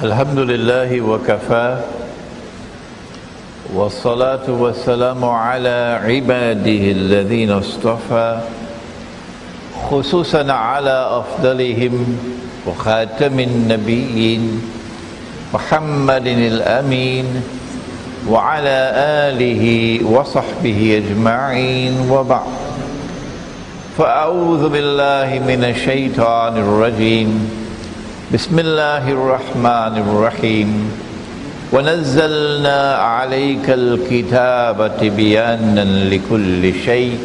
Alhamdulillahi wa kafa wassalatu wassalamu ala ibadihi alladhina istafa khususan ala afdalihim wa khatamin nabiyyin Muhammadin al-amin wa ala alihi wa sahbihi ajma'in wa ba'd fa'a'udhu billahi minash shaitanir rajim بسم الله الرحمن الرحيم ونزلنا عليك الكتاب تبيانا لكل شيء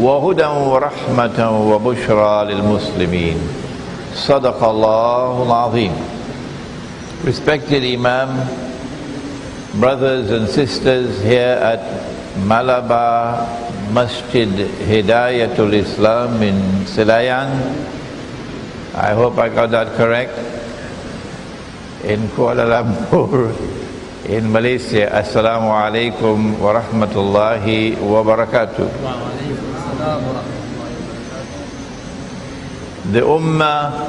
وهدى ورحمة وبشرى للمسلمين صدق الله العظيم. Respected Imam, brothers and sisters here at Malabar Masjid Hidayatul Islam in Silayan, I hope I got that correct, in Kuala Lumpur, in Malaysia. Assalamu alaikum wa rahmatullahi wa barakatuh. The Ummah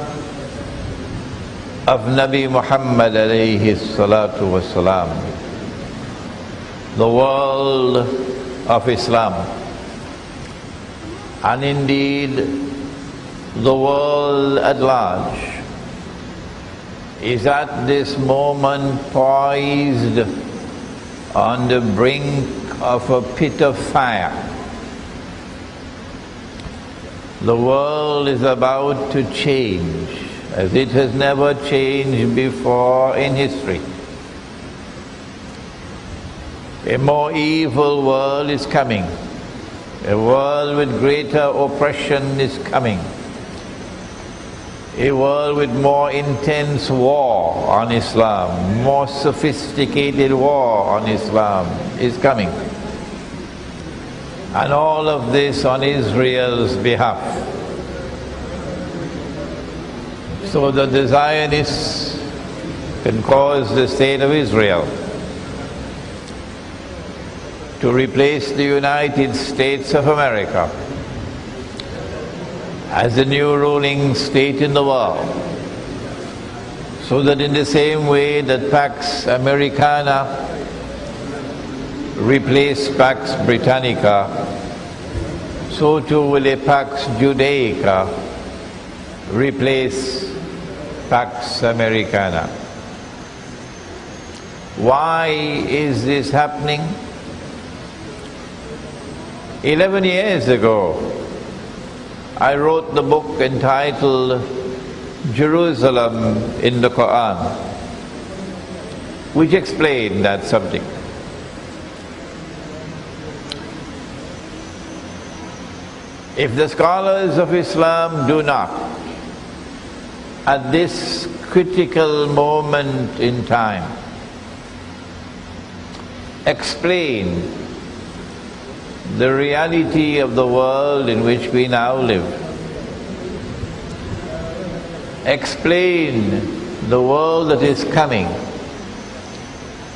of Nabi Muhammad alayhi salatu wassalam, the world of Islam, and indeed the world at large, is at this moment poised on the brink of a pit of fire. The world is about to change as it has never changed before in history. A more evil world is coming. A world with greater oppression is coming. A world with more intense war on Islam, more sophisticated war on Islam is coming. And all of this on Israel's behalf. So that the Zionists can cause the state of Israel to replace the United States of America as the new ruling state in the world, so that in the same way that Pax Americana replaced Pax Britannica, so too will a Pax Judaica replace Pax Americana. Why is this happening? 11 years ago, I wrote the book entitled Jerusalem in the Quran, which explained that subject. If the scholars of Islam do not, at this critical moment in time, explain the reality of the world in which we now live, explain the world that is coming,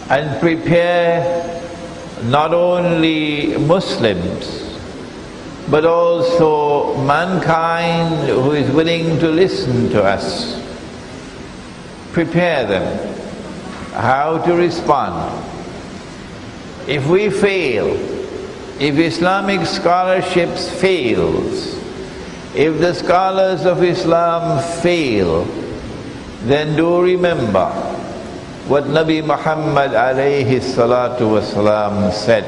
and prepare not only Muslims but also mankind who is willing to listen to us. Prepare them how to respond. If we fail, if Islamic scholarship fails, if the scholars of Islam fail, then do remember what Nabi Muhammad alayhi salatu wasalam said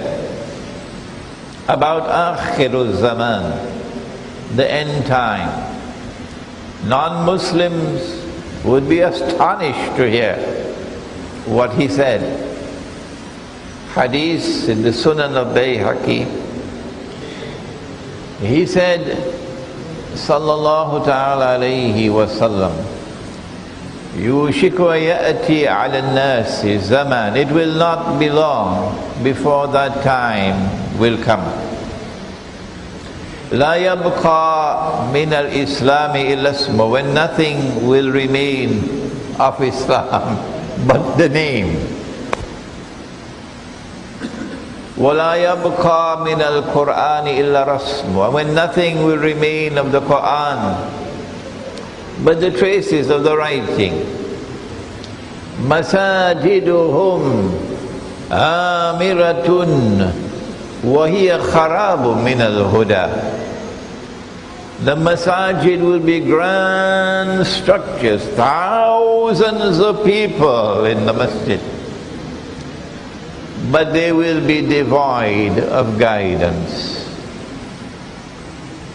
about Akhirul Zaman, the end time. Non-Muslims would be astonished to hear what he said. Hadith in the Sunnah of Bayhaqi, he said, sallallahu ta'ala alayhi wa sallam, يوشك ويأتي على الناس zaman. It will not be long before that time will come. لا يبقى من الإسلام إلا اسمه, when nothing will remain of Islam but the name. ولا يبقى من القرآن إلا رسمه, when nothing will remain of the Quran but the traces of the writing. مساجدهم آمرة وهي خراب من الهدى. The masajid will be grand structures, thousands of people in the masjid, but they will be devoid of guidance.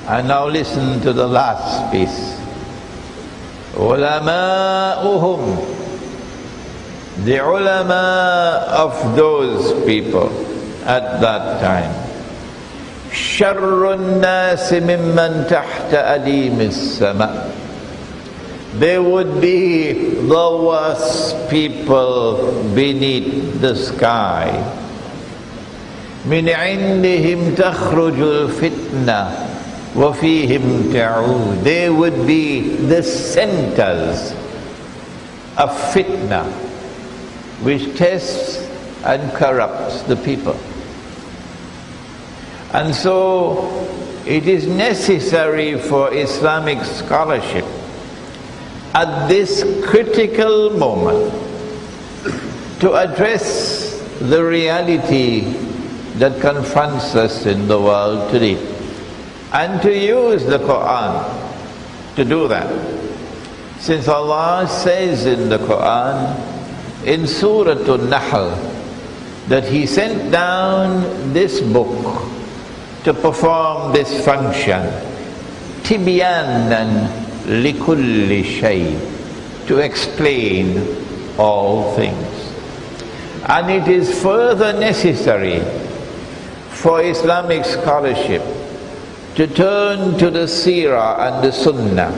And now listen to the last piece. Ulama'uhum, the ulama of those people at that time. Sharrun nasi mimman tahta adim as-sama. They would be the worst people beneath the sky. Min indihim takhrujul fitna wa fihim ta'ud. They would be the centers of fitna, which tests and corrupts the people. And so it is necessary for Islamic scholarship at this critical moment to address the reality that confronts us in the world today, and to use the Quran to do that. Since Allah says in the Quran, in Surah An-Nahl, that He sent down this book to perform this function, Tibyanan likulli shay, to explain all things. And it is further necessary for Islamic scholarship to turn to the seerah and the sunnah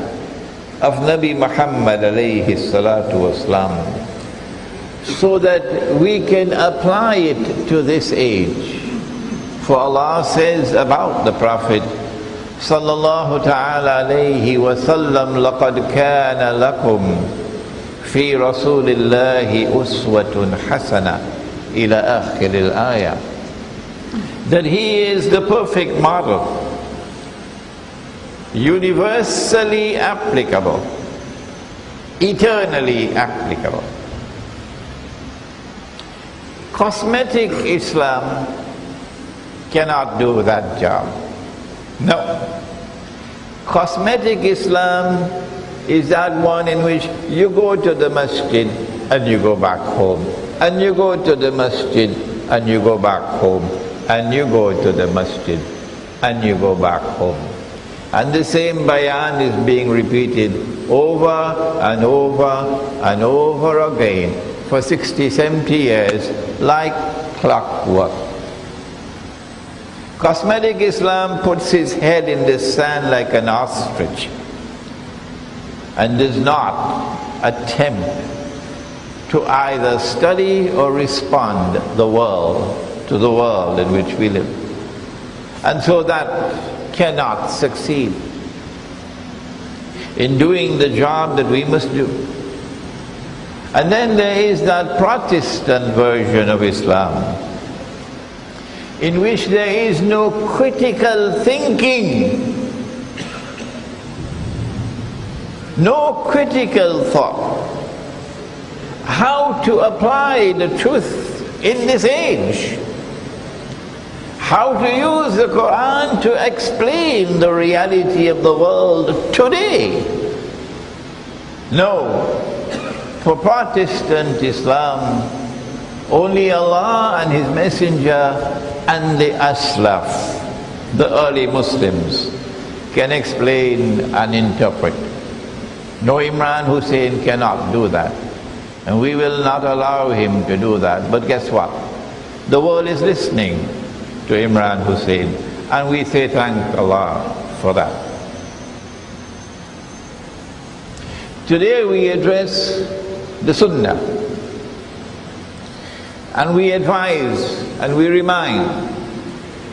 of Nabi Muhammad alayhi salatu wasalam, so that we can apply it to this age. For Allah says about the Prophet sallallahu ta'ala alayhi wa sallam, لَقَدْ كَانَ لَكُمْ فِي رَسُولِ اللَّهِ أُسْوَةٌ حَسَنَةٌ إِلَى آخِرِ الْآيَةِ. That He is the perfect model, universally applicable, eternally applicable. Cosmetic Islam cannot do that job. No. Cosmetic Islam is that one in which you go to the masjid and you go back home, and you go to the masjid and you go back home, and you go to the masjid and you go back home. And the same bayan is being repeated over and over and over again for 60, 70 years like clockwork. Cosmetic Islam puts his head in the sand like an ostrich and does not attempt to either study or respond to the world in which we live. And so that cannot succeed in doing the job that we must do. And then there is that Protestant version of Islam, in which there is no critical thinking, no critical thought, how to apply the truth in this age, how to use the Quran to explain the reality of the world today. No, for Protestant Islam, only Allah and His Messenger and the Aslaf, the early Muslims, can explain and interpret. No, Imran Hosein cannot do that, and we will not allow him to do that. But guess what? The world is listening to Imran Hosein, and we say thank Allah for that. Today we address the Sunnah, and we advise and we remind,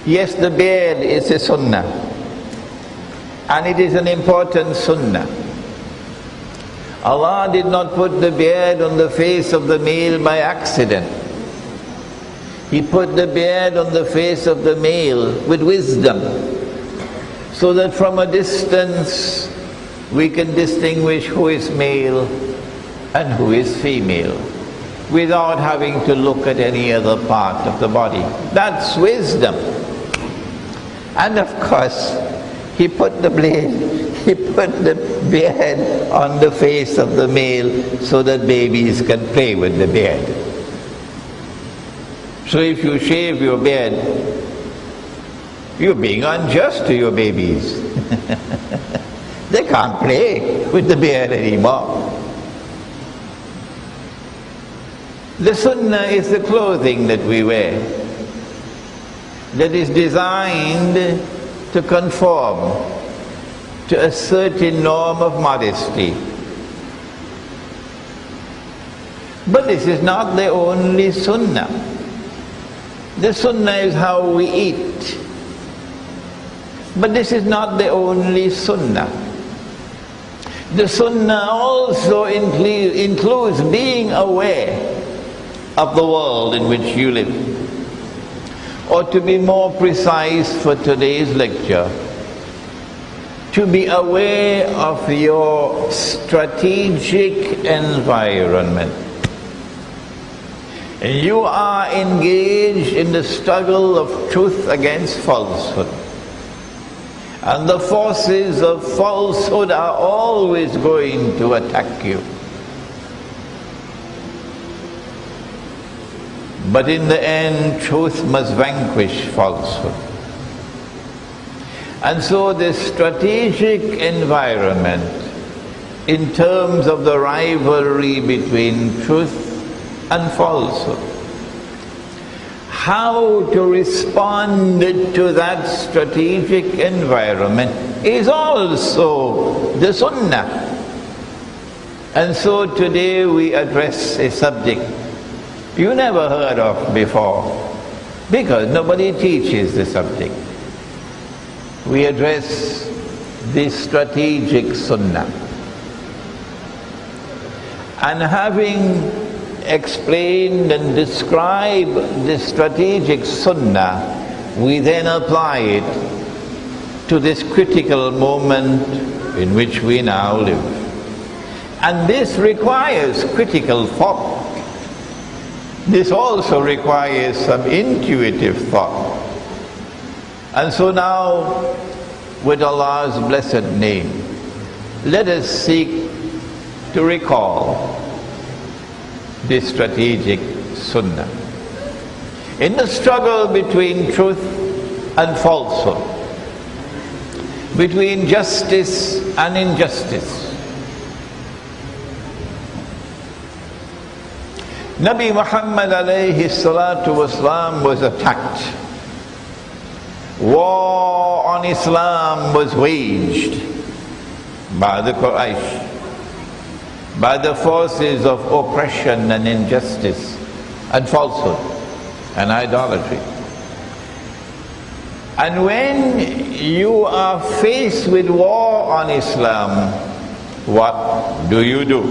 yes, the beard is a Sunnah, and it is an important Sunnah. Allah did not put the beard on the face of the male by accident. He put the beard on the face of the male with wisdom, so that from a distance we can distinguish who is male and who is female, without having to look at any other part of the body. That's wisdom. And of course, he put the beard on the face of the male so that babies can play with the beard. So if you shave your beard, you're being unjust to your babies. They can't play with the beard anymore. The Sunnah is the clothing that we wear, that is designed to conform to a certain norm of modesty. But this is not the only Sunnah. The Sunnah is how we eat. But this is not the only Sunnah. The Sunnah also includes being aware of the world in which you live. Or to be more precise for today's lecture, to be aware of your strategic environment. You are engaged in the struggle of truth against falsehood. And the forces of falsehood are always going to attack you. But in the end, truth must vanquish falsehood. And so the strategic environment, in terms of the rivalry between truth and falsehood, how to respond to that strategic environment is also the Sunnah. And so today we address a subject you never heard of before, because nobody teaches the subject. We address the strategic Sunnah. And having explained and described the strategic Sunnah, we then apply it to this critical moment in which we now live. And this requires critical thought. This also requires some intuitive thought. And so now, with Allah's blessed name, let us seek to recall this strategic Sunnah. In the struggle between truth and falsehood, between justice and injustice, Nabi Muhammad alayhi salatu wasalam was attacked. War on Islam was waged by the Quraysh, by the forces of oppression and injustice and falsehood and idolatry. And when you are faced with war on Islam, what do you do?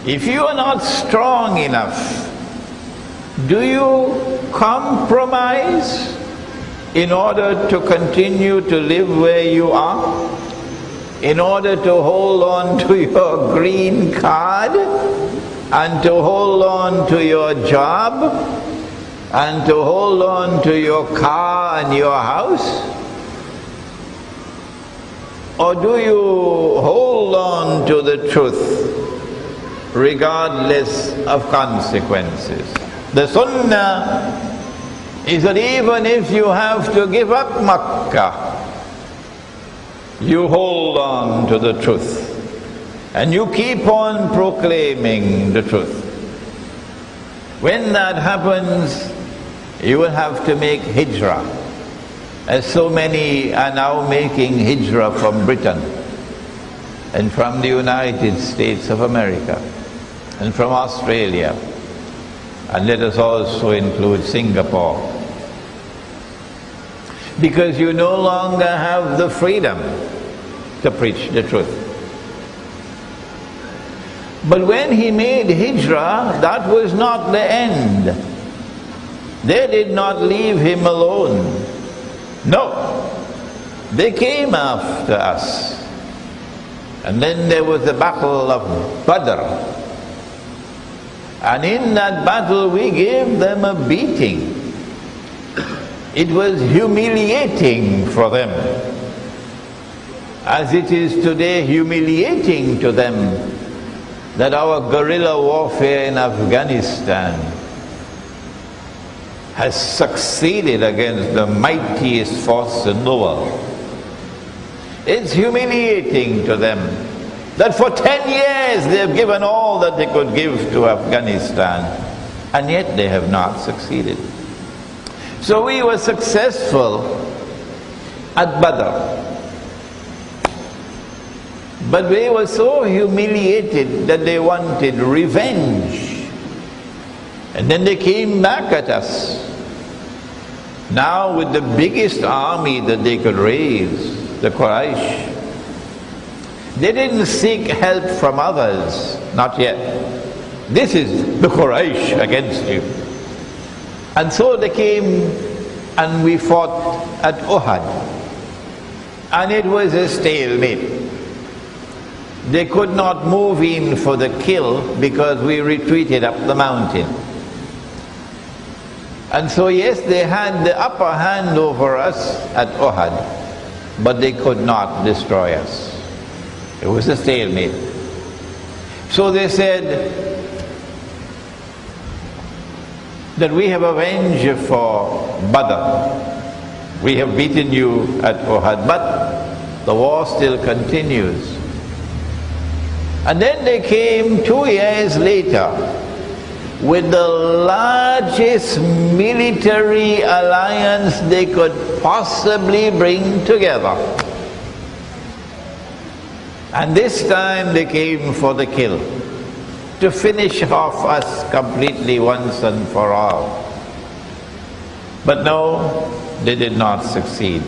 If you are not strong enough, do you compromise in order to continue to live where you are? In order to hold on to your green card and to hold on to your job and to hold on to your car and your house? Or do you hold on to the truth regardless of consequences? The Sunnah is that even if you have to give up Makkah, you hold on to the truth and you keep on proclaiming the truth. When that happens, you will have to make hijrah, as so many are now making hijrah from Britain. and from the United States of America, and from Australia, and let us also include Singapore. Because you no longer have the freedom to preach the truth. But when he made hijrah, that was not the end. They did not leave him alone. No, they came after us. And then there was the battle of Badr. And in that battle we gave them a beating. It was humiliating for them, as it is today humiliating to them that our guerrilla warfare in Afghanistan has succeeded against the mightiest force in the world. It's humiliating to them that for 10 years they've given all that they could give to Afghanistan, and yet they have not succeeded. So we were successful at Badr. But they were so humiliated that they wanted revenge. And then they came back at us. Now with the biggest army that they could raise, the Quraysh. They didn't seek help from others, not yet. This is the Quraysh against you. And so they came and we fought at Uhud. And it was a stalemate. They could not move in for the kill because we retreated up the mountain. And so yes, they had the upper hand over us at Uhud, but they could not destroy us. It was a stalemate. So they said that we have avenged for Badr. We have beaten you at Uhud, but the war still continues. And then they came 2 years later with the largest military alliance they could possibly bring together. And this time they came for the kill, to finish off us completely once and for all. But no, they did not succeed.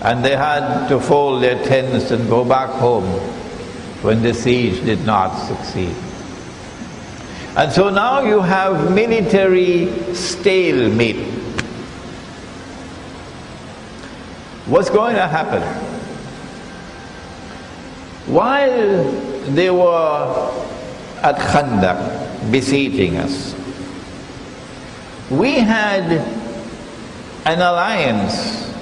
And they had to fold their tents and go back home when the siege did not succeed. And so now you have military stalemate. What's going to happen? While they were at Khandaq besieging us, we had an alliance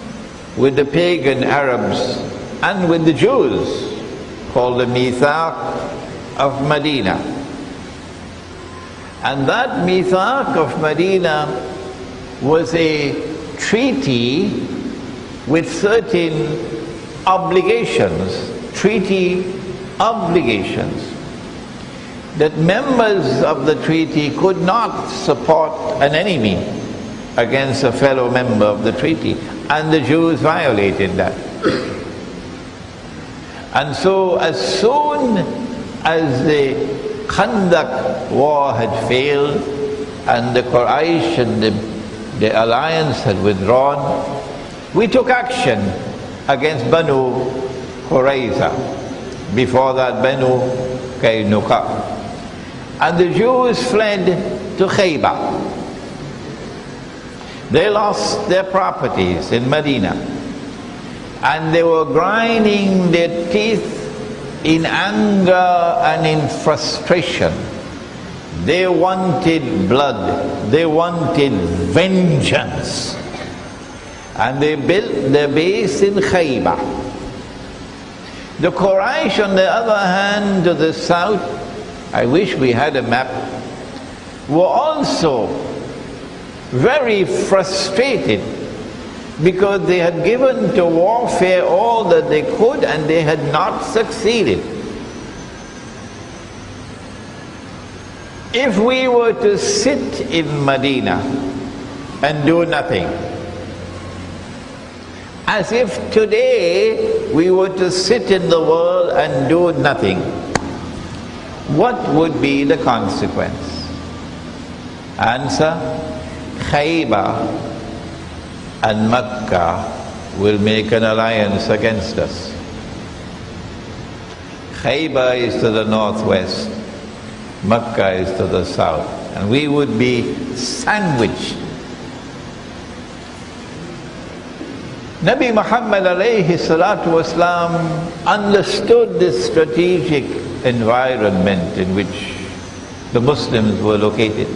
with the pagan Arabs and with the Jews called the Mithaq of Medina. And that Mithaq of Medina was a treaty with certain obligations, that members of the treaty could not support an enemy against a fellow member of the treaty, and the Jews violated that. And so as soon as the Khandaq war had failed and the Quraysh and the alliance had withdrawn, we took action against Banu Qurayza, before that Banu Qaynuqa. And the Jews fled to Khaybar. They lost their properties in Medina, and they were grinding their teeth in anger and in frustration. They wanted blood, they wanted vengeance, and they built their base in Khaybar. The Quraysh, on the other hand, to the south, I wish we had a map, were also very frustrated because they had given to warfare all that they could and they had not succeeded. If we were to sit in Medina and do nothing, As if today we were to sit in the world and do nothing. What would be the consequence? Answer: Khaybar and Makkah will make an alliance against us. Khaybar is to the northwest, Makkah is to the south, and we would be sandwiched. Nabi Muhammad alayhi salatu wasalam understood this strategic environment in which the Muslims were located.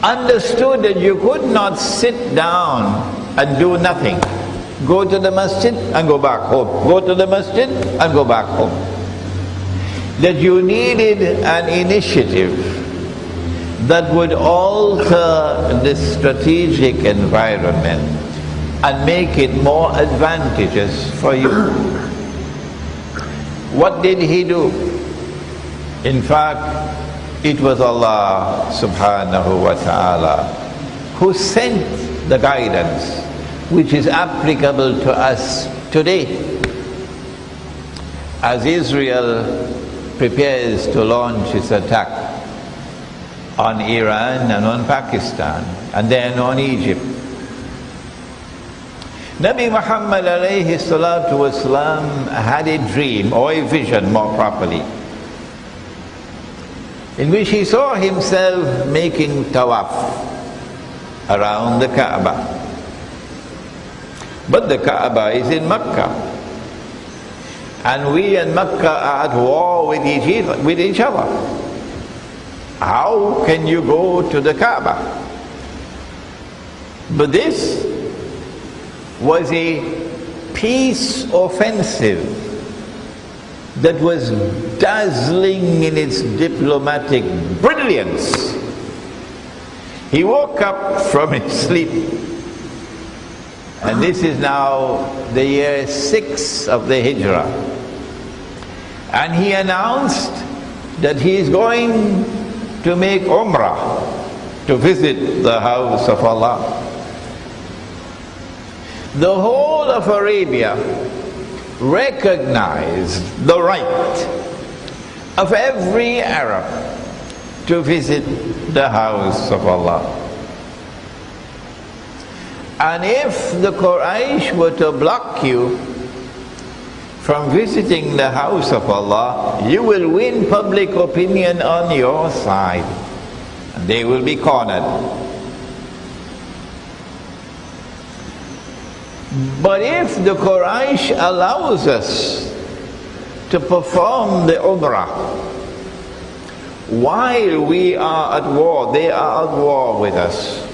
Understood that you could not sit down and do nothing. Go to the masjid and go back home. Go to the masjid and go back home. That you needed an initiative that would alter this strategic environment and make it more advantageous for you. What did he do? In fact, it was Allah subhanahu wa ta'ala who sent the guidance which is applicable to us today. As Israel prepares to launch its attack on Iran and on Pakistan and then on Egypt, Nabi Muhammad alayhi salatu wasalam had a dream, or a vision more properly, in which he saw himself making tawaf around the Kaaba. But the Kaaba is in Makkah, and we in Makkah are at war with each other. How can you go to the Kaaba? But this was a peace offensive that was dazzling in its diplomatic brilliance. He woke up from his sleep, and this is now the year 6 of the Hijrah, and he announced that he is going to make Umrah, to visit the house of Allah. The whole of Arabia recognized the right of every Arab to visit the house of Allah. And if the Quraysh were to block you from visiting the house of Allah, you will win public opinion on your side, and they will be cornered. But if the Quraysh allows us to perform the Umrah while we are at war, they are at war with us,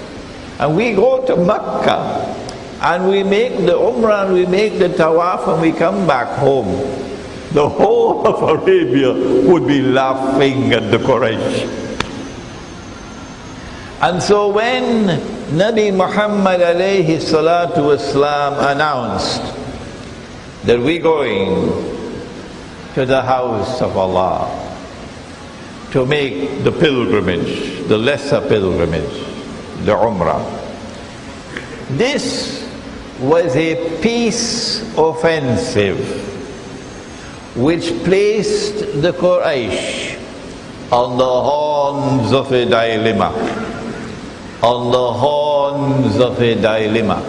and we go to Makkah and we make the Umrah and we make the Tawaf and we come back home, the whole of Arabia would be laughing at the Quraysh. And so when Nabi Muhammad alayhi salatu wasalam announced that we're going to the house of Allah to make the pilgrimage, the lesser pilgrimage, the Umrah, this was a peace offensive which placed the Quraysh on the horns of a dilemma. On the horns of a dilemma.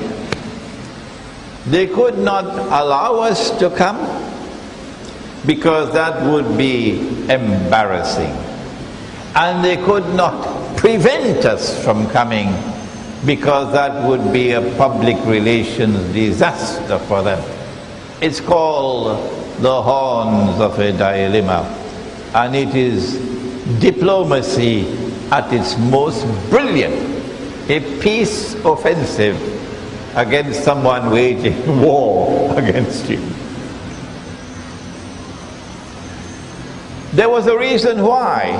They could not allow us to come because that would be embarrassing, and they could not prevent us from coming because that would be a public relations disaster for them. It's called the horns of a dilemma, and it is diplomacy at its most brilliant. A peace offensive against someone waging war against you. There was a reason why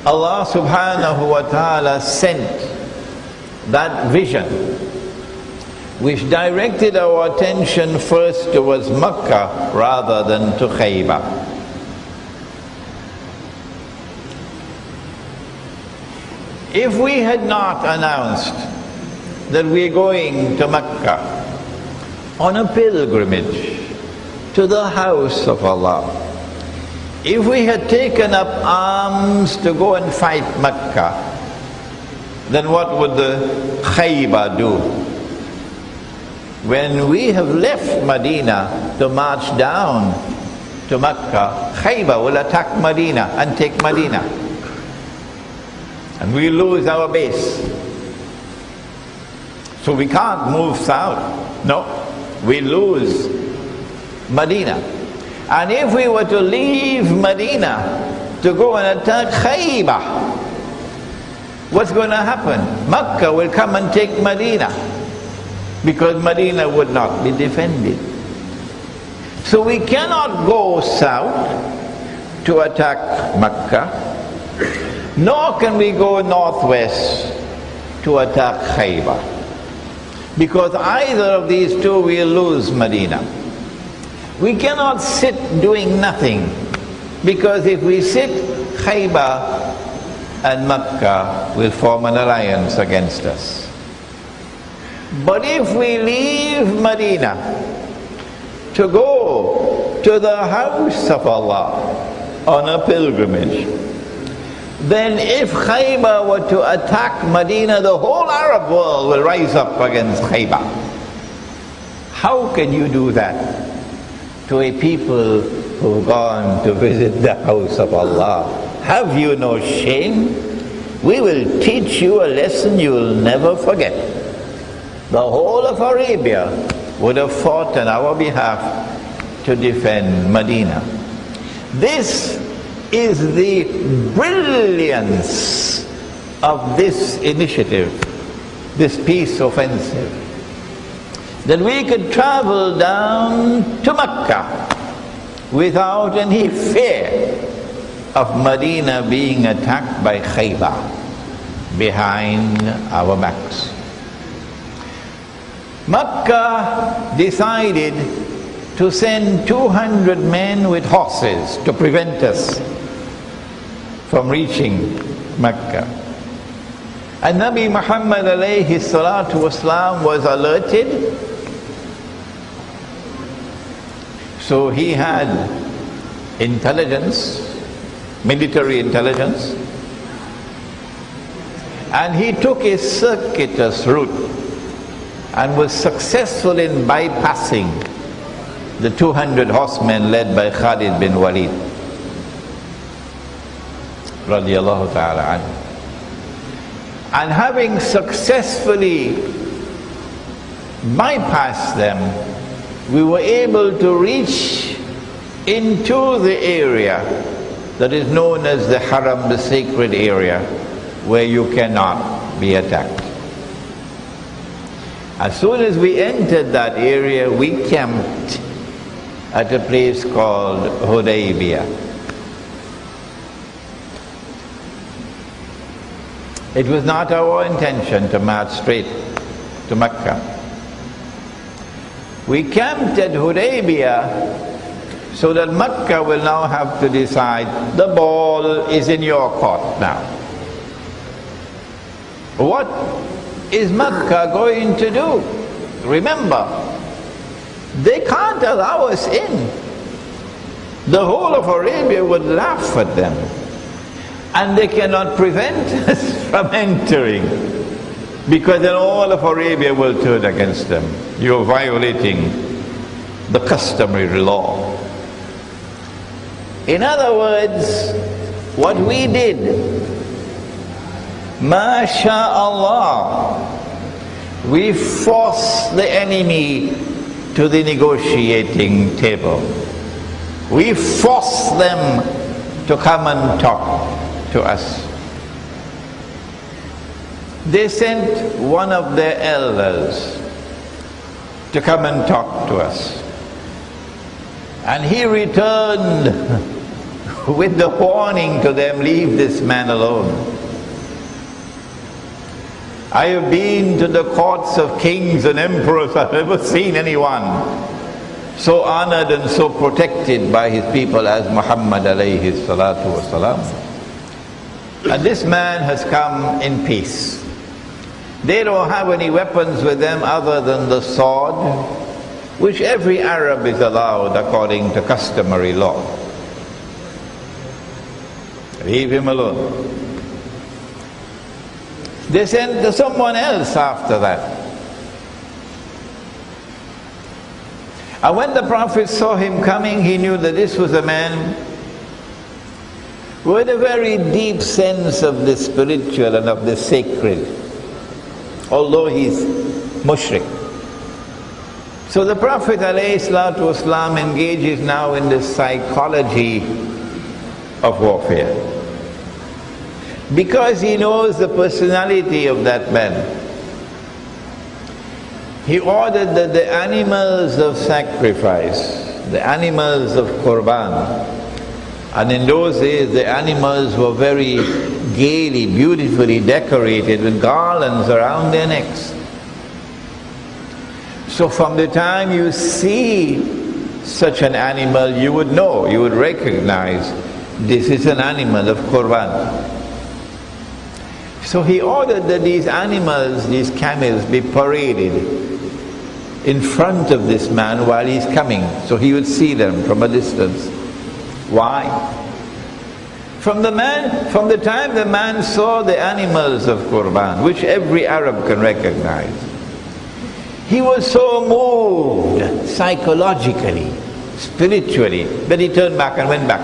Allah subhanahu wa ta'ala sent that vision, which directed our attention first towards Makkah rather than to Khaybar. If we had not announced that we're going to Mecca on a pilgrimage to the house of Allah. If we had taken up arms to go and fight Mecca, then what would the Khaybar do? When we have left Medina to march down to Mecca, Khaybar will attack Medina and take Medina. And we lose our base. So we can't move south. No, we lose Medina. And if we were to leave Medina to go and attack Khaybar, what's going to happen? Mecca will come and take Medina, because Medina would not be defended. So we cannot go south to attack Mecca, nor can we go northwest to attack Khaybar, because either of these two will lose Medina. We cannot sit doing nothing, because if we sit, Khaybar and Mecca will form an alliance against us. But if we leave Medina to go to the house of Allah on a pilgrimage, then if Khaybar were to attack Medina, the whole Arab world will rise up against Khaybar. How can you do that to a people who've gone to visit the house of Allah? Have you no shame? We will teach you a lesson you will never forget. The whole of Arabia would have fought on our behalf to defend Medina. This is the brilliance of this initiative, this peace offensive, that we could travel down to Mecca without any fear of Medina being attacked by Khaybar behind our backs. Mecca decided to send 200 men with horses to prevent us from reaching Mecca. And Nabi Muhammad alayhi salatu wasalam was alerted. So he had intelligence, military intelligence, and he took a circuitous route and was successful in bypassing the 200 horsemen led by Khalid bin Walid radiyallahu ta'ala anhu. And having successfully bypassed them, we were able to reach into the area that is known as the Haram, the sacred area, where you cannot be attacked. As soon as we entered that area, we camped at a place called Hudaybiyah. It was not our intention to march straight to Mecca. We camped at Hudaybiyah so that Mecca will now have to decide, the ball is in your court now. What is Mecca going to do? Remember, they can't allow us in. The whole of Arabia would laugh at them, and they cannot prevent us from entering, because then all of Arabia will turn against them. You're violating the customary law. In other words, what we did, MashaAllah, we forced the enemy to the negotiating table. We forced them to come and talk to us. They sent one of their elders to come and talk to us. And he returned with the warning to them, leave this man alone. I have been to the courts of kings and emperors. I've never seen anyone so honored and so protected by his people as Muhammad alayhi salatu wasalam. And this man has come in peace. They don't have any weapons with them other than the sword, which every Arab is allowed according to customary law. Leave him alone. They sent someone else after that. And when the Prophet saw him coming, he knew that this was a man with a very deep sense of the spiritual and of the sacred, although he's mushrik. So the Prophet ﷺ engages now in the psychology of warfare, because he knows the personality of that man. He ordered that the animals of sacrifice, the animals of Qurban, and in those days the animals were very gaily, beautifully decorated with garlands around their necks. So from the time you see such an animal, you would know, you would recognize this is an animal of Qurban. So he ordered that these animals, these camels, be paraded in front of this man while he's coming, so he would see them from a distance. Why? From the time the man saw the animals of Qurban, which every Arab can recognize, he was so moved psychologically, spiritually, that he turned back and went back.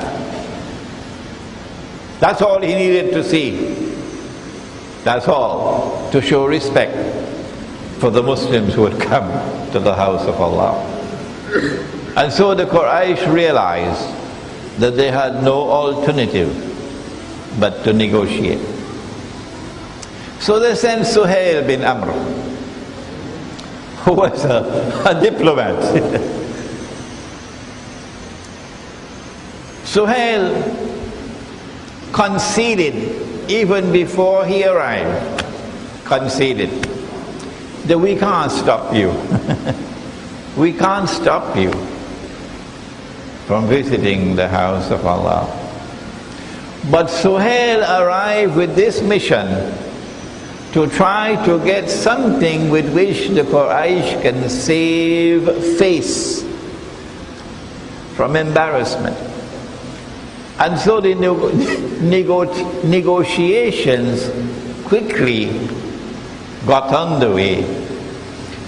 That's all he needed to see. That's all, to show respect for the Muslims who had come to the house of Allah. And so the Quraysh realized that they had no alternative but to negotiate. So they sent Suhail bin Amr, who was a diplomat. Suhail conceded even before he arrived, conceded that we can't stop you. We can't stop you from visiting the house of Allah. But Suhail arrived with this mission to try to get something with which the Quraysh can save face from embarrassment. And so the negotiations quickly got underway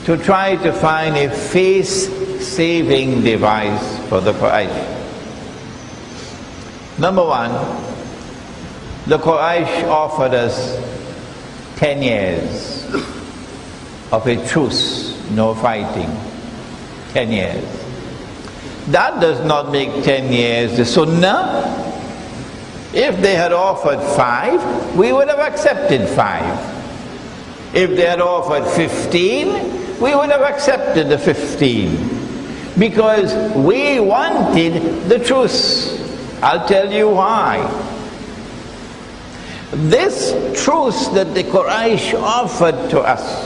to try to find a face-saving device for the Quraysh. Number one, the Quraysh offered us 10 years of a truce, no fighting. 10 years. That does not make 10 years the Sunnah. If they had offered 5, we would have accepted 5. If they had offered 15, we would have accepted the 15. Because we wanted the truce. I'll tell you why. This truce that the Quraysh offered to us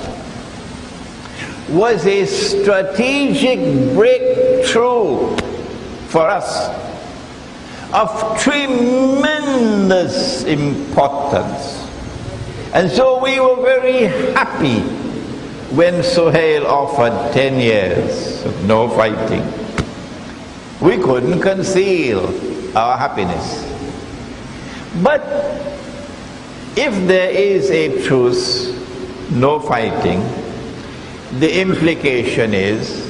was a strategic breakthrough for us of tremendous importance. And so we were very happy when Suhail offered 10 years of no fighting. We couldn't conceal our happiness. But if there is a truce, no fighting, the implication is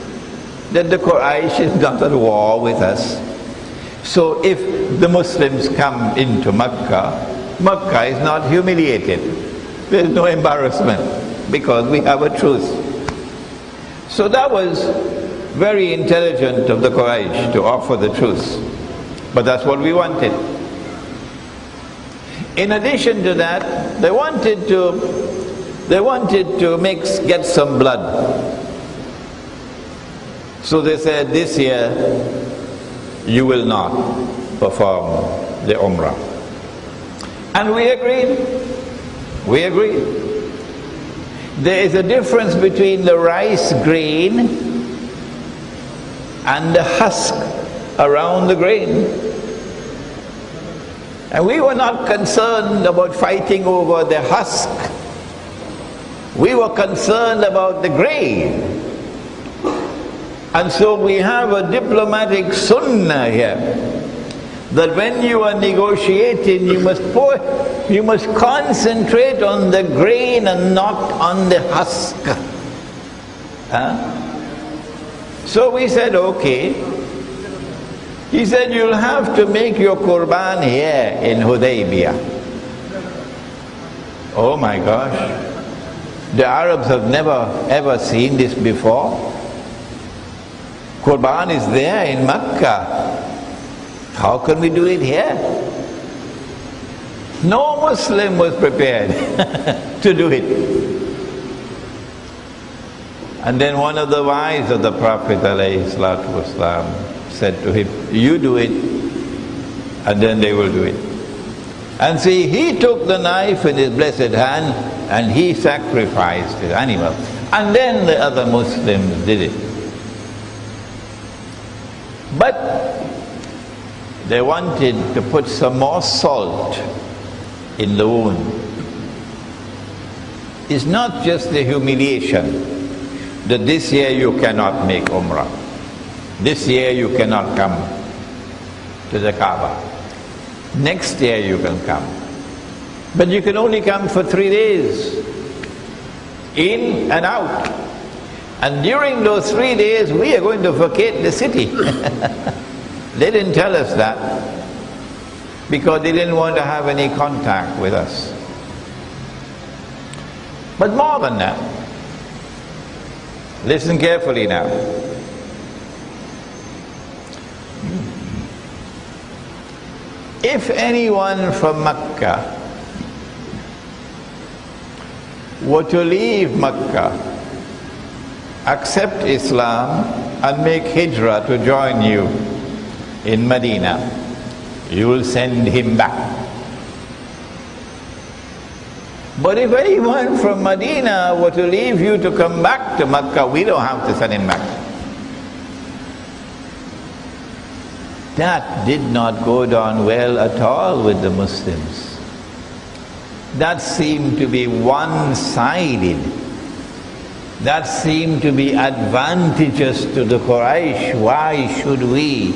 that the Quraysh is not at war with us. So if the Muslims come into Mecca, Mecca is not humiliated. There is no embarrassment because we have a truce. So that was very intelligent of the Quraysh to offer the truce. But that's what we wanted. In addition to that, they wanted to get some blood. So they said, this year you will not perform the Umrah. And we agreed. We agreed. There is a difference between the rice grain and the husk around the grain. And we were not concerned about fighting over the husk. We were concerned about the grain. And so we have a diplomatic sunnah here, that when you are negotiating, you must concentrate on the grain and not on the husk. So we said, okay. He said, you'll have to make your qurban here in Hudaybiyah. Oh my gosh. The Arabs have never ever seen this before. Qurban is there in Mecca. How can we do it here? No Muslim was prepared to do it. And then one of the wives of the Prophet ﷺ said to him, you do it, and then they will do it. And see, he took the knife in his blessed hand and he sacrificed his animal. And then the other Muslims did it. But they wanted to put some more salt in the wound. It's not just the humiliation that this year you cannot make Umrah. This year you cannot come to the Kaaba. Next year you can come. But you can only come for 3 days, in and out. And during those 3 days we are going to vacate the city. They didn't tell us that, because they didn't want to have any contact with us. But more than that, listen carefully now. If anyone from Mecca were to leave Mecca, accept Islam and make hijrah to join you in Medina, you will send him back. But if anyone from Medina were to leave you to come back to Mecca, we don't have to send him back. That did not go down well at all with the Muslims. That seemed to be one-sided. That seemed to be advantageous to the Quraysh. Why should we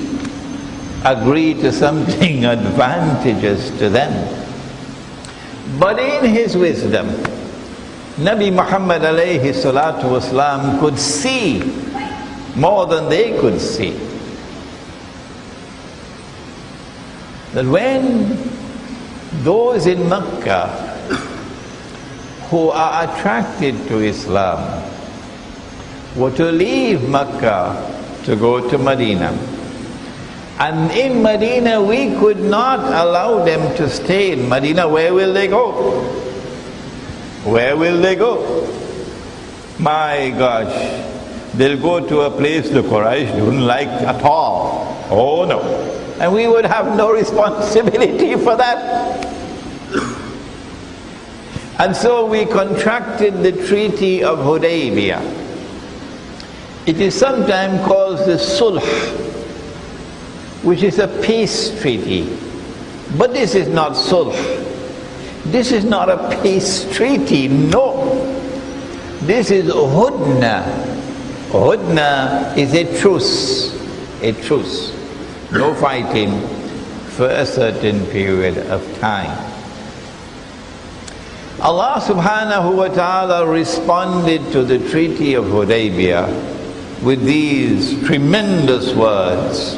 agree to something advantageous to them? But in his wisdom, Nabi Muhammad alayhi salatu wasalam could see more than they could see. That when those in Mecca who are attracted to Islam were to leave Mecca to go to Medina, and in Medina we could not allow them to stay in Medina, where will they go? Where will they go? My gosh, they'll go to a place the Quraysh wouldn't like at all. Oh no. And we would have no responsibility for that. And so we contracted the Treaty of Hudaybiyah. It is sometimes called the Sulh, which is a peace treaty. But this is not Sulh. This is not a peace treaty, no. This is Hudna. Hudna is a truce. A truce. No fighting for a certain period of time. Allah subhanahu wa ta'ala responded to the Treaty of Hudaybiyah with these tremendous words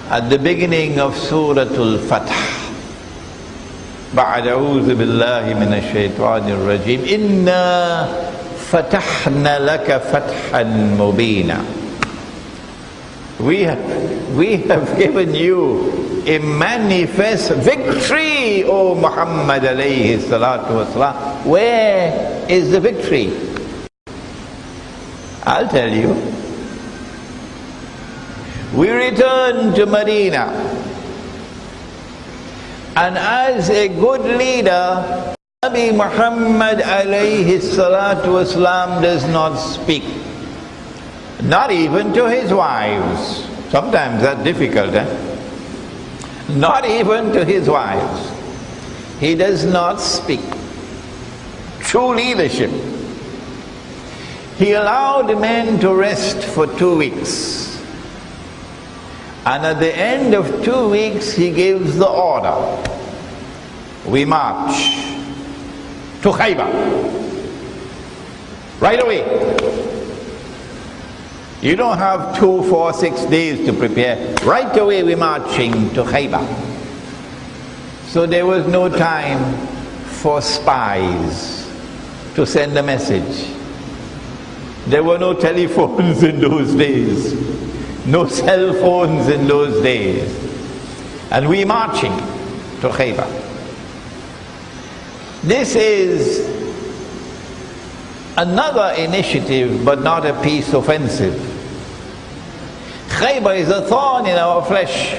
at the beginning of Surah Al-Fath. بعد أعوذ بالله من الشيطان الرجيم إنا فتحنا لك فتحا مبينا. We have given you a manifest victory, O Muhammad alayhi salatu wasalam. Where is the victory? I'll tell you. We returned to Medina, and as a good leader, Nabi Muhammad alayhi salatu wasalam does not speak. Not even to his wives. Sometimes that's difficult, Not even to his wives. He does not speak. true leadership. He allowed the men to rest for 2 weeks. And at the end of 2 weeks, he gives the order. We march to Khaybar. Right away. You don't have 2, 4, 6 days to prepare. Right away we're marching to Khaybar. So there was no time for spies to send a message. There were no telephones in those days, no cell phones in those days. And we marching to Khaybar. This is another initiative, but not a peace offensive. Khaybar is a thorn in our flesh.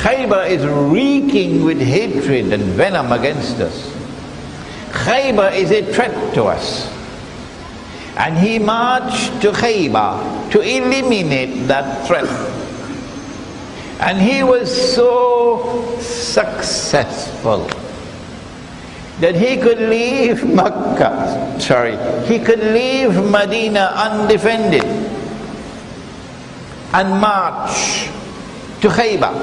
Khaybar is reeking with hatred and venom against us. Khaybar is a threat to us. And he marched to Khaybar to eliminate that threat. And he was so successful that he could leave he could leave Medina undefended and march to Khaybar,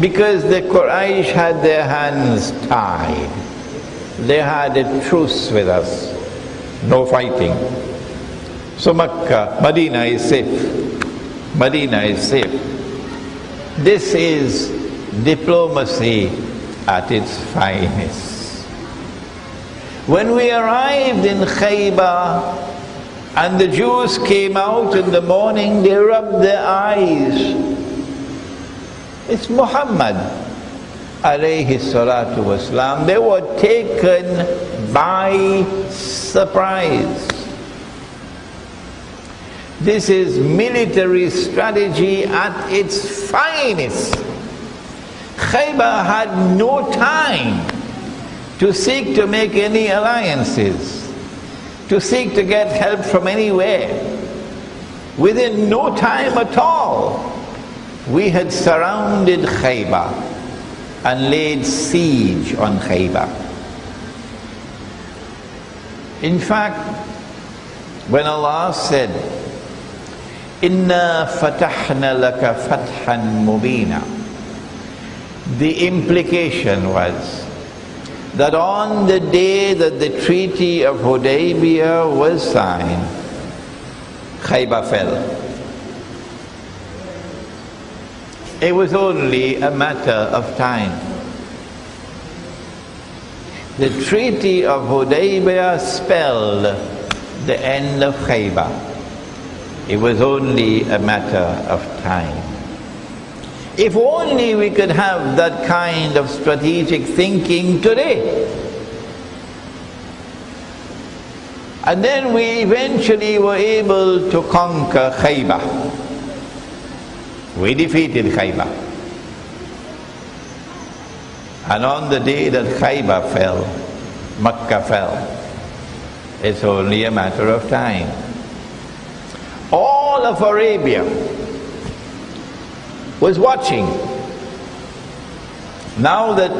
because the Quraysh had their hands tied. They had a truce with us, no fighting. So Medina is safe. Medina is safe. This is diplomacy at its finest. When we arrived in Khaybar and the Jews came out in the morning, they rubbed their eyes. It's Muhammad alayhi salatu wasalam. They were taken by surprise. This is military strategy at its finest. Khaybar had no time to seek to make any alliances, to seek to get help from anywhere. Within no time at all, we had surrounded Khaybar and laid siege on Khaybar. In fact, when Allah said, "Inna fatahna laka fathan mubina," the implication was that on the day that the Treaty of Hudaybiyah was signed, Khaybar fell. It was only a matter of time. The Treaty of Hudaybiyah spelled the end of Khaybar. It was only a matter of time. If only we could have that kind of strategic thinking today. And then we eventually were able to conquer Khaybar. We defeated Khaybar. And on the day that Khaybar fell, Makkah fell. It's only a matter of time. All of Arabia was watching. Now that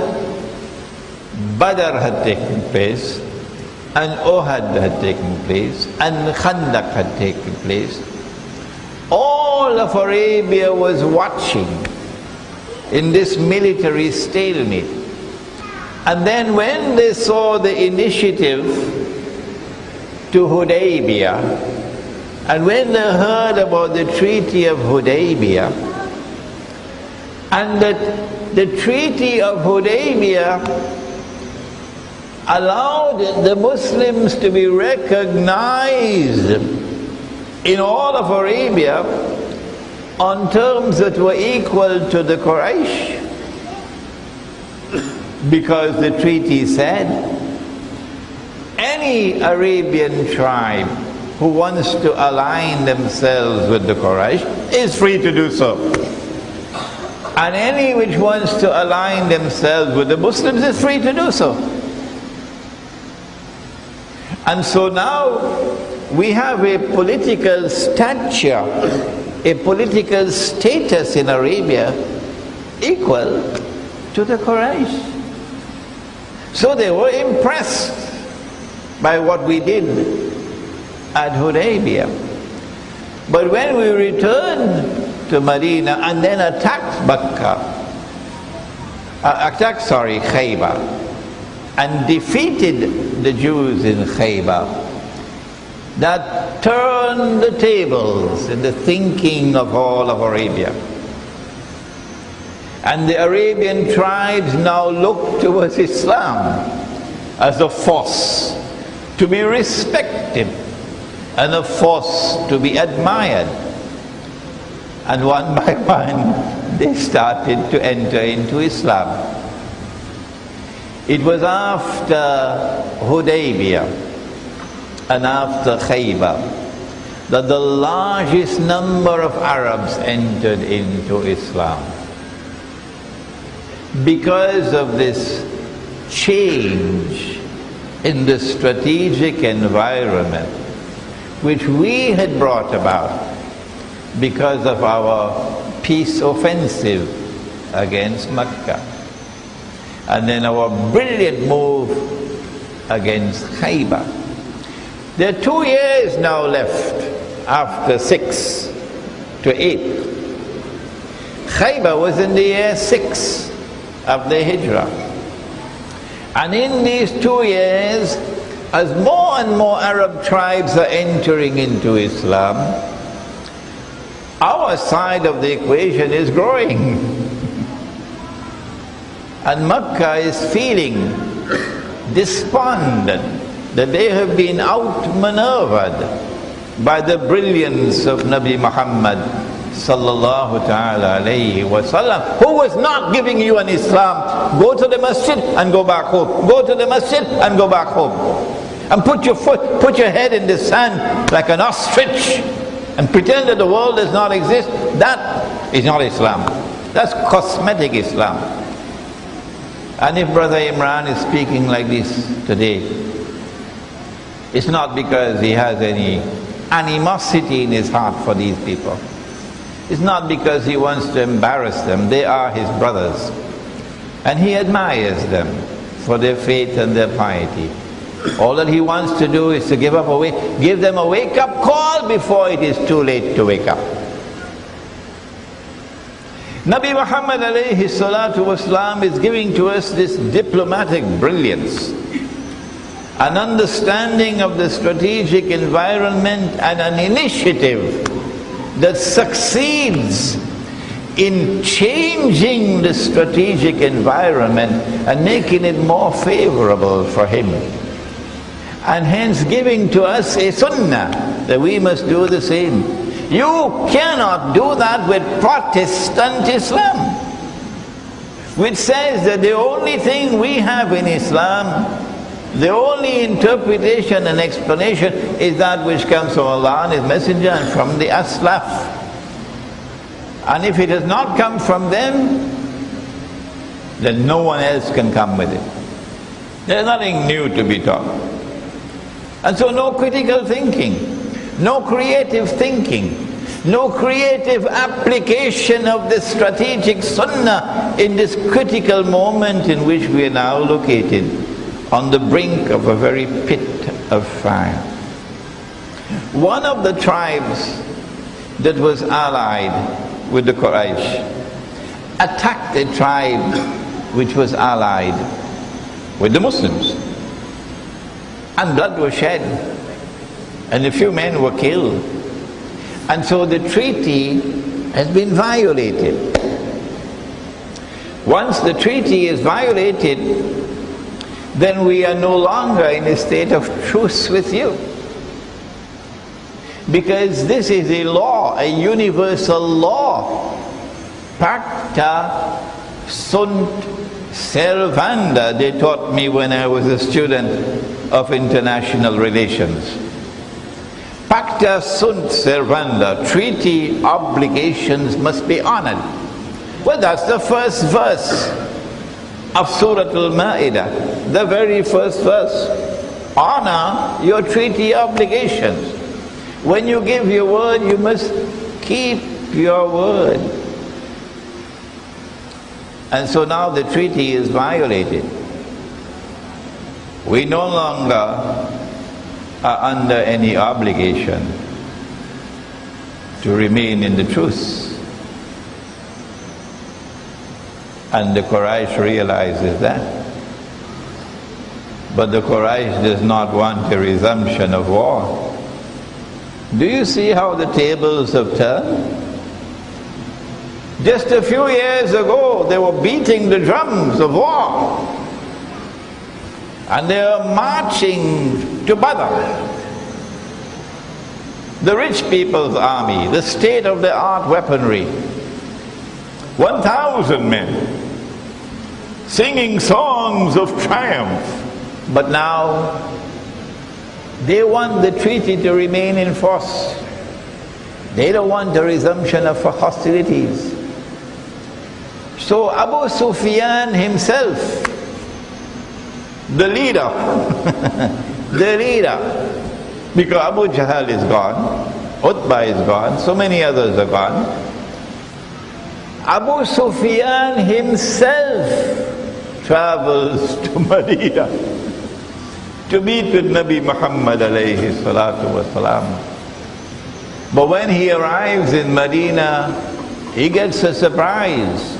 Badr had taken place, and Uhud had taken place, and Khandaq had taken place, all of Arabia was watching in this military stalemate. And then when they saw the initiative to Hudaybiyah, and when they heard about the Treaty of Hudaybiyah, and that the Treaty of Hudaybiyah allowed the Muslims to be recognized in all of Arabia on terms that were equal to the Quraysh, because the treaty said any Arabian tribe who wants to align themselves with the Quraysh is free to do so. And any which wants to align themselves with the Muslims is free to do so. And so now we have a political stature, a political status in Arabia equal to the Quraysh. So they were impressed by what we did at Hudaybiyah. But when we returned to Medina and then attacked Khaybar, and defeated the Jews in Khaybar, that turned the tables in the thinking of all of Arabia. And the Arabian tribes now look towards Islam as a force to be respected and a force to be admired. And one by one, they started to enter into Islam. It was after Hudaybiyah and after Khaybar that the largest number of Arabs entered into Islam. Because of this change in the strategic environment which we had brought about because of our peace offensive against Mecca, and then our brilliant move against Khaybar. There are 2 years now left after 6 to 8. Khaybar was in the year 6 of the Hijrah. And in these 2 years, as more and more Arab tribes are entering into Islam, our side of the equation is growing. And Mecca is feeling despondent that they have been outmaneuvered by the brilliance of Nabi Muhammad sallallahu ta'ala alayhi wa sallam, who was not giving you an Islam. Go to the masjid and go back home. Go to the masjid and go back home. And put your head in the sand like an ostrich and pretend that the world does not exist. That is not Islam. That's cosmetic Islam. And if Brother Imran is speaking like this today, it's not because he has any animosity in his heart for these people. It's not because he wants to embarrass them. They are his brothers. And he admires them for their faith and their piety. All that he wants to do is to give them a wake-up call before it is too late to wake up. Nabi Muhammad alayhi salatu wasalam is giving to us this diplomatic brilliance, an understanding of the strategic environment and an initiative that succeeds in changing the strategic environment and making it more favorable for him. And hence giving to us a sunnah that we must do the same. You cannot do that with Protestant Islam, which says that the only thing we have in Islam, the only interpretation and explanation is that which comes from Allah and His Messenger and from the Aslaf. And if it has not come from them, then no one else can come with it. There is nothing new to be taught. And so no critical thinking, no creative thinking, no creative application of the strategic sunnah in this critical moment in which we are now located, on the brink of a very pit of fire. One of the tribes that was allied with the Quraysh attacked a tribe which was allied with the Muslims. And blood was shed, and a few men were killed. And so the treaty has been violated. Once the treaty is violated, then we are no longer in a state of truce with you. Because this is a law, a universal law. Pacta sunt servanda, they taught me when I was a student of international relations. Pacta sunt servanda, treaty obligations must be honored. Well, that's the first verse of Surah Al-Ma'idah, the very first verse. Honor your treaty obligations. When you give your word, you must keep your word. And so now the treaty is violated. We no longer are under any obligation to remain in the truth. And the Quraysh realizes that. But the Quraysh does not want a resumption of war. Do you see how the tables have turned? Just a few years ago, they were beating the drums of war. And they are marching to Badr. The rich people's army, the state-of-the-art weaponry. 1,000 men singing songs of triumph. But now, they want the treaty to remain in force. They don't want a resumption of hostilities. So Abu Sufyan himself, the leader, because Abu Jahl is gone, Utbah is gone, so many others are gone. Abu Sufyan himself travels to Medina to meet with Nabi Muhammad alayhi salatu wasalam. But when he arrives in Medina, he gets a surprise.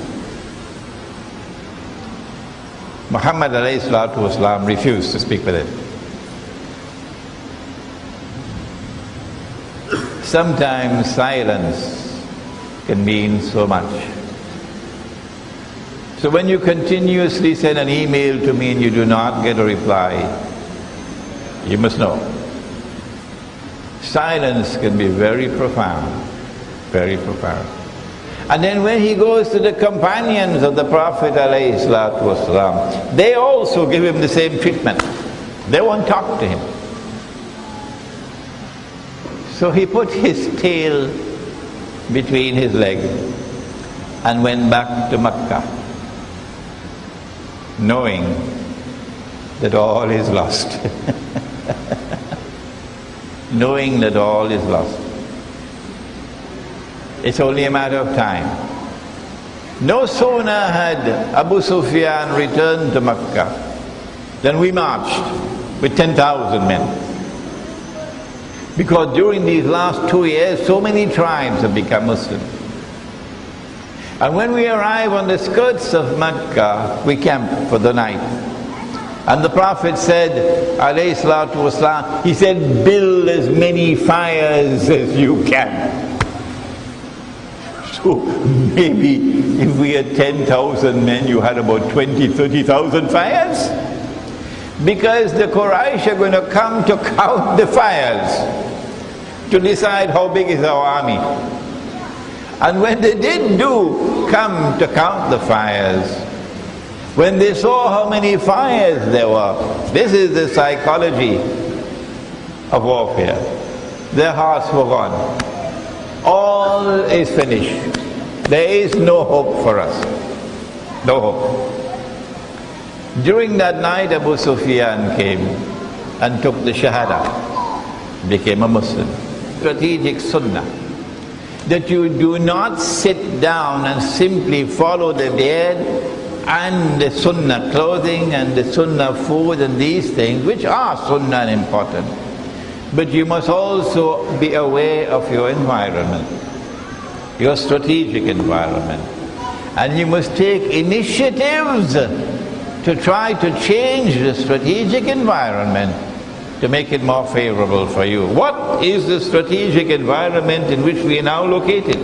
Muhammad alayhi salatu wasalam refused to speak with him. Sometimes silence can mean so much. So when you continuously send an email to me and you do not get a reply, you must know, silence can be very profound, very profound. And then when he goes to the companions of the Prophet ﷺ, they also give him the same treatment. They won't talk to him. So he put his tail between his legs and went back to Mecca, knowing that all is lost. Knowing that all is lost. It's only a matter of time. No sooner had Abu Sufyan returned to Mecca than we marched with 10,000 men. Because during these last 2 years, so many tribes have become Muslim. And when we arrive on the skirts of Mecca, we camp for the night. And the Prophet said, alayhi salatu wasalam, he said, build as many fires as you can. So maybe if we had 10,000 men, you had about 20, 30,000 fires? Because the Quraysh are going to come to count the fires, to decide how big is our army. And when they did come to count the fires, when they saw how many fires there were, this is the psychology of warfare. Their hearts were gone. All is finished. There is no hope for us. No hope. During that night, Abu Sufyan came and took the Shahada, became a Muslim. Strategic Sunnah, that you do not sit down and simply follow the beard and the Sunnah clothing and the Sunnah food and these things, which are Sunnah and important. But you must also be aware of your environment, your strategic environment. And you must take initiatives to try to change the strategic environment to make it more favorable for you. What is the strategic environment in which we are now located?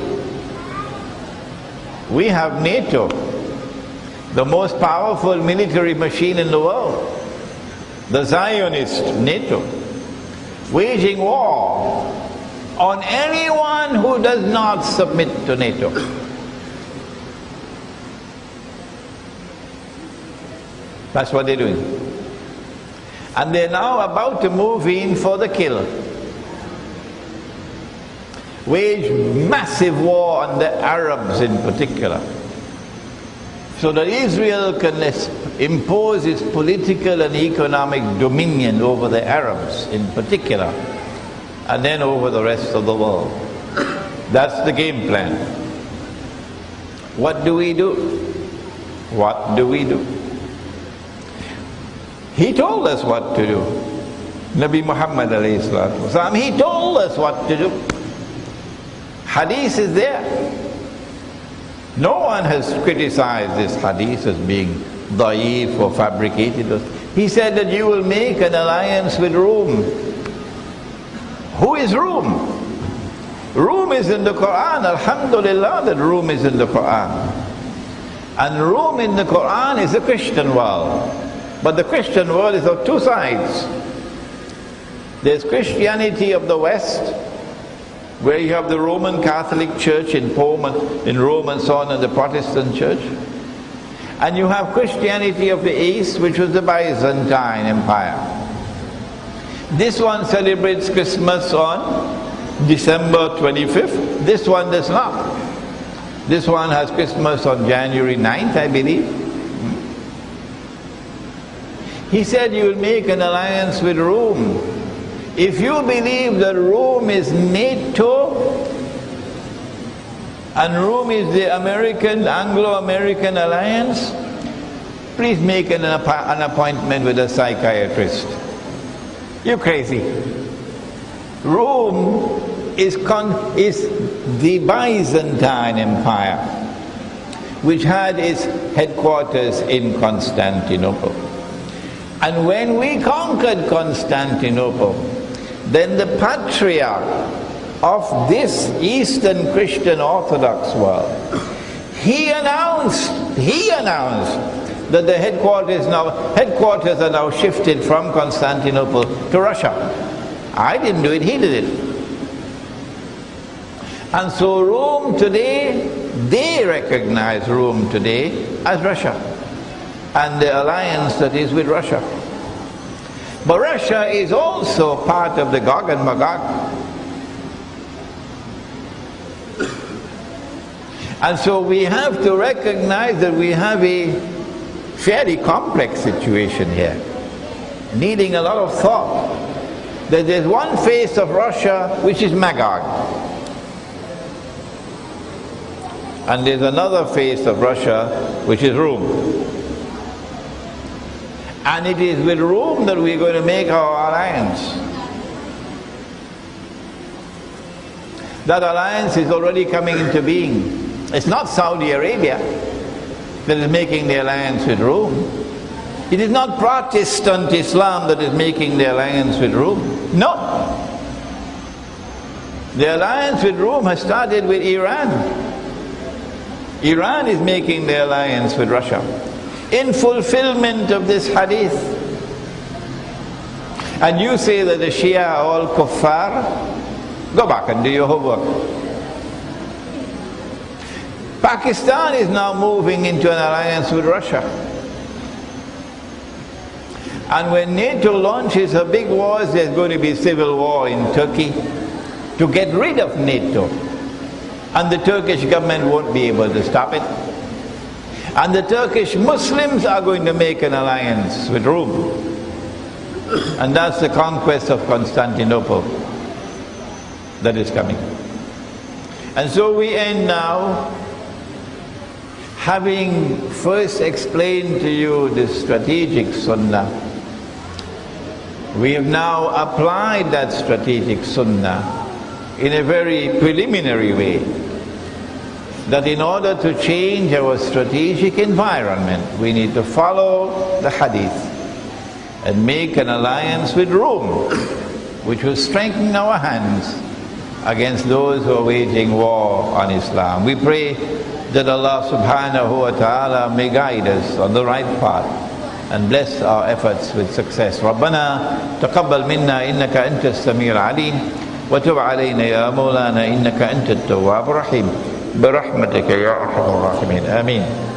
We have NATO, the most powerful military machine in the world, the Zionist NATO, waging war on anyone who does not submit to NATO. That's what they're doing. And they're now about to move in for the kill. Wage massive war on the Arabs in particular, so that Israel can impose its political and economic dominion over the Arabs in particular, and then over the rest of the world. That's the game plan. What do we do? What do we do? He told us what to do. Nabi Muhammad alayhi salatu wasalam, he told us what to do. Hadith is there. No one has criticized this hadith as being da'if or fabricated. He said that you will make an alliance with Rome. Who is Rome? Rome is in the Quran. Alhamdulillah that Rome is in the Quran. And Rome in the Quran is the Christian world. But the Christian world is of two sides. There's Christianity of the West, where you have the Roman Catholic Church in Rome and so on, and the Protestant Church. And you have Christianity of the East, which was the Byzantine Empire. This one celebrates Christmas on December 25th. This one does not. This one has Christmas on January 9th, I believe. He said you will make an alliance with Rome. If you believe that Rome is NATO and Rome is the Anglo-American alliance, please make an appointment with a psychiatrist. You're crazy. Rome is the Byzantine Empire, which had its headquarters in Constantinople. And when we conquered Constantinople, then the patriarch of this Eastern Christian Orthodox world, he announced that the headquarters are now shifted from Constantinople to Russia. I didn't do it, he did it. And so Rome today, they recognize Rome today as Russia, and the alliance that is with Russia. But Russia is also part of the Gog and Magog. And so we have to recognize that we have a fairly complex situation here, needing a lot of thought. That there's one face of Russia which is Magog, and there's another face of Russia which is Rome. And it is with Rome that we're going to make our alliance. That alliance is already coming into being. It's not Saudi Arabia that is making the alliance with Rome. It is not Protestant Islam that is making the alliance with Rome. No. The alliance with Rome has started with Iran. Iran is making the alliance with Russia in fulfillment of this hadith. And you say that the Shia are all kuffar? Go back and do your homework. Pakistan is now moving into an alliance with Russia. And when NATO launches her big wars, there's going to be civil war in Turkey to get rid of NATO. And the Turkish government won't be able to stop it. And the Turkish Muslims are going to make an alliance with Rome. And that's the conquest of Constantinople that is coming. And so we end now, having first explained to you the strategic Sunnah. We have now applied that strategic Sunnah in a very preliminary way, that in order to change our strategic environment, we need to follow the hadith and make an alliance with Rome, which will strengthen our hands against those who are waging war on Islam. We pray that Allah subhanahu wa ta'ala may guide us on the right path and bless our efforts with success. ربنا تقبل منا إنك أنت السميع العليم وتب علينا يا مولانا إنك أنت التواب الرحيم برحمتك يا أرحم الراحمين آمين.